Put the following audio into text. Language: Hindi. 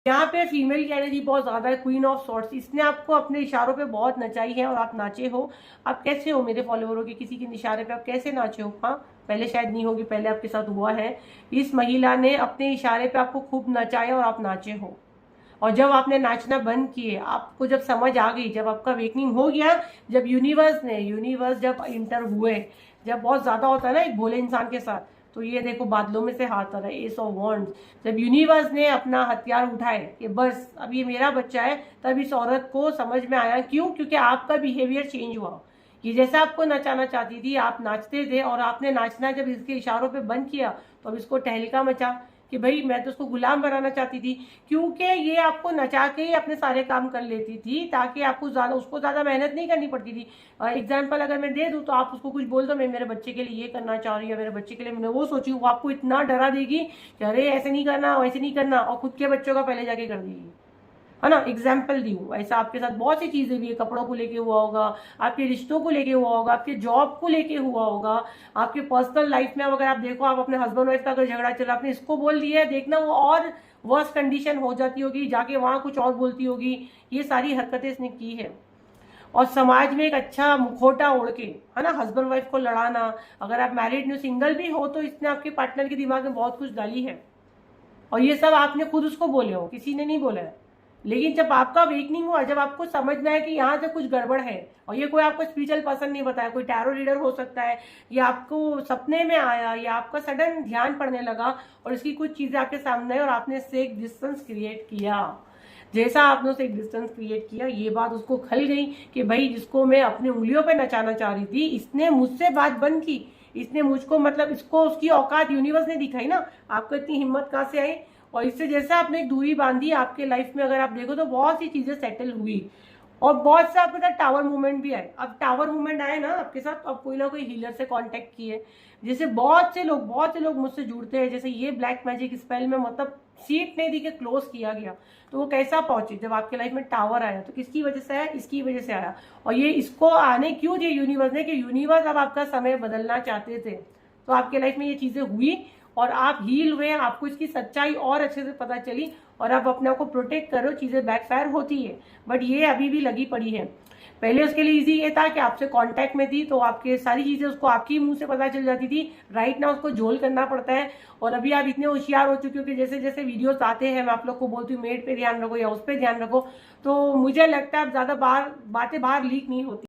यहाँ पे फीमेल की एनर्जी बहुत ज़्यादा है, क्वीन ऑफ सॉर्ट्स। इसने आपको अपने इशारों पे बहुत नचाई है और आप नाचे हो। आप कैसे हो मेरे फॉलोवरों के किसी के इशारे पे आप कैसे नाचे हो? हाँ, पहले शायद नहीं होगी, पहले आपके साथ हुआ है। इस महिला ने अपने इशारे पे आपको खूब नचाया और आप नाचे हो। और जब आपने नाचना बंद किए, आपको जब समझ आ गई, जब आपका वेकनिंग हो गया, जब यूनिवर्स जब इंटर हुए, जब बहुत ज्यादा होता है ना एक भोले इंसान के साथ, तो ये देखो बादलों में से हाथ आ रहा है, एस ऑफ वॉन्ड्स। जब यूनिवर्स ने अपना हथियार उठाए कि बस अब ये मेरा बच्चा है, तब इस औरत को समझ में आया। क्यों? क्योंकि आपका बिहेवियर चेंज हुआ। ये जैसा आपको नचाना चाहती थी, आप नाचते थे, और आपने नाचना जब इसके इशारों पे बंद किया, तो अब इसको तहलका मचा कि भाई मैं तो उसको गुलाम बनाना चाहती थी। क्योंकि ये आपको नचा के ही अपने सारे काम कर लेती थी, ताकि आपको उसको ज्यादा मेहनत नहीं करनी पड़ती थी। एग्जाम्पल अगर मैं दे दूं, तो आप उसको कुछ बोल दो, मैं मेरे बच्चे के लिए ये करना चाह रही हूँ, मेरे बच्चे के लिए मैंने वो सोची, वो आपको इतना डरा देगी कि अरे ऐसे नहीं करना, वैसे नहीं करना, और खुद के बच्चों का पहले जाके कर देगी। है ना? एग्जाम्पल दी हूँ, ऐसा आपके साथ बहुत सी चीजें भी है। कपड़ों को लेके हुआ होगा, आपके रिश्तों को लेके हुआ होगा, आपके जॉब को लेके हुआ होगा, आपके पर्सनल लाइफ में अगर आप देखो, आप अपने हस्बैंड वाइफ का अगर झगड़ा चला, आपने इसको बोल दिया है, देखना वो और वर्स कंडीशन हो जाती होगी, जाके वहां कुछ और बोलती होगी। ये सारी हरकतें इसने की है। और समाज में एक अच्छा मुखौटा ओढ़ के, है ना, हस्बैंड वाइफ को लड़ाना। अगर आप मैरिड नहीं, सिंगल भी हो, तो इसने आपके पार्टनर के दिमाग में बहुत कुछ डाली है। और ये सब आपने खुद उसको बोले हो, किसी ने नहीं बोला है। लेकिन जब आपका अवेकनिंग हुआ, जब आपको समझ में आया कि यहाँ से कुछ गड़बड़ है, और ये कोई आपको स्पिरिचुअल पर्सन नहीं बताया, कोई टैरो रीडर हो सकता है, या आपको सपने में आया, या आपका सडन ध्यान पड़ने लगा और इसकी कुछ चीजें आपके सामने आई, और आपने इससे एक डिस्टेंस क्रिएट किया। जैसा आपने उससे एक डिस्टेंस क्रिएट किया, ये बात उसको खल गई कि भाई जिसको मैं अपनी उंगलियों पे नचाना चाह रही थी, इसने मुझसे बात बंद की। इसने मुझको, मतलब इसको उसकी औकात यूनिवर्स ने दिखाई ना, आपको इतनी हिम्मत कहाँ से आई? और इससे जैसा आपने एक दूरी बांधी आपके लाइफ में, अगर आप देखो तो बहुत सी चीजें सेटल हुई। और बहुत से आपके साथ टावर मूवमेंट भी आए। अब टावर मूवमेंट आए ना आपके साथ, तो अब कोई ना कोई हीलर से कांटेक्ट किए। जैसे बहुत से लोग मुझसे जुड़ते हैं। जैसे ये ब्लैक मैजिक स्पेल में, मतलब सीट नहीं दी के क्लोज किया गया, तो वो कैसा पहुंचे? जब आपके लाइफ में टावर आया, तो किसकी वजह से आया? इसकी वजह से आया। और ये इसको आने क्यों दिए यूनिवर्स ने? कि यूनिवर्स अब आपका समय बदलना चाहते थे, तो आपके लाइफ में ये चीजें हुई और आप हील हुए, आपको इसकी सच्चाई और अच्छे से पता चली, और आप अपने आप को प्रोटेक्ट करो। चीजें बैकफायर होती है, बट ये अभी भी लगी पड़ी है। पहले उसके लिए इजी ये था कि आपसे कांटेक्ट में थी, तो आपके सारी चीजें उसको आपकी मुंह से पता चल जाती थी। राइट ना उसको झोल करना पड़ता है। और अभी आप इतने होशियार हो चुके हो कि जैसे जैसे वीडियोस आते हैं, मैं आप लोग को बोलती हूँ मेड पे ध्यान रखो या उस पर ध्यान रखो, तो मुझे लगता है अब ज्यादा बातें बाहर लीक नहीं होती।